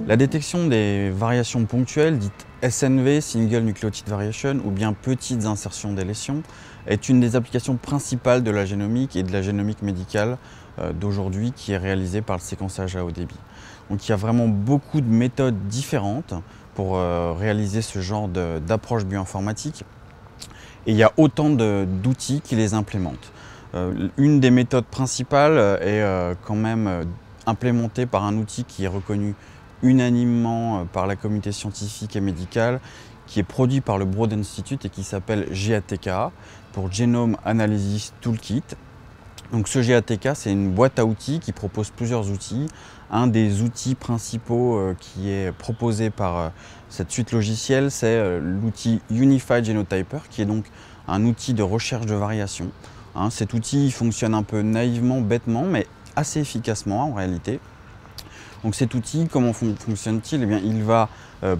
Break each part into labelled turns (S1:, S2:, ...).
S1: La détection des variations ponctuelles, dites SNV, Single Nucleotide Variation, ou bien petites insertions délétions, est une des applications principales de la génomique et de la génomique médicale d'aujourd'hui qui est réalisée par le séquençage à haut débit. Donc il y a vraiment beaucoup de méthodes différentes pour réaliser ce genre d'approche bioinformatique et il y a autant d'outils qui les implémentent. Une des méthodes principales est quand même implémentée par un outil qui est reconnu unanimement par la communauté scientifique et médicale, qui est produit par le Broad Institute et qui s'appelle GATK, pour Genome Analysis Toolkit. Donc ce GATK, c'est une boîte à outils qui propose plusieurs outils. Un des outils principaux qui est proposé par cette suite logicielle, c'est l'outil Unified Genotyper, qui est donc un outil de recherche de variations. Cet outil fonctionne un peu naïvement, bêtement, mais assez efficacement en réalité. Donc cet outil, comment fonctionne-t-il? Eh bien, il va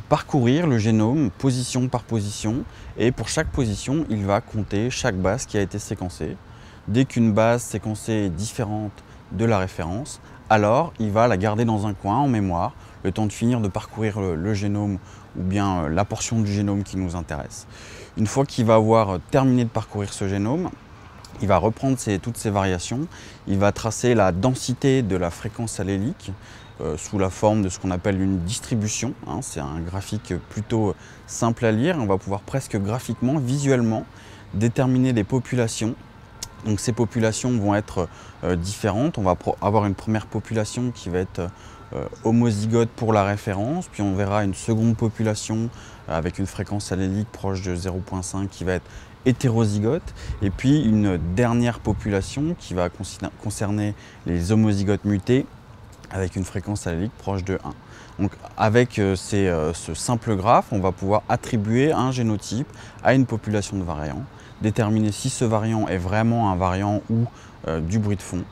S1: parcourir le génome position par position et pour chaque position, il va compter chaque base qui a été séquencée. Dès qu'une base séquencée est différente de la référence, alors il va la garder dans un coin en mémoire, le temps de finir de parcourir le génome ou bien la portion du génome qui nous intéresse. Une fois qu'il va avoir terminé de parcourir ce génome, il va reprendre toutes ces variations, il va tracer la densité de la fréquence allélique sous la forme de ce qu'on appelle une distribution. C'est un graphique plutôt simple à lire. On va pouvoir presque graphiquement, visuellement, déterminer des populations. Donc ces populations vont être différentes. On va avoir une première population qui va être homozygote pour la référence, puis on verra une seconde population avec une fréquence allélique proche de 0,5 qui va être hétérozygote, et puis une dernière population qui va concerner les homozygotes mutés avec une fréquence allélique proche de 1. Donc avec ce simple graphe, on va pouvoir attribuer un génotype à une population de variants, déterminer si ce variant est vraiment un variant ou du bruit de fond.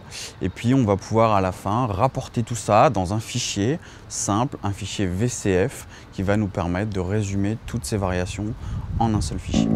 S1: Et puis on va pouvoir à la fin rapporter tout ça dans un fichier simple, un fichier VCF qui va nous permettre de résumer toutes ces variations en un seul fichier.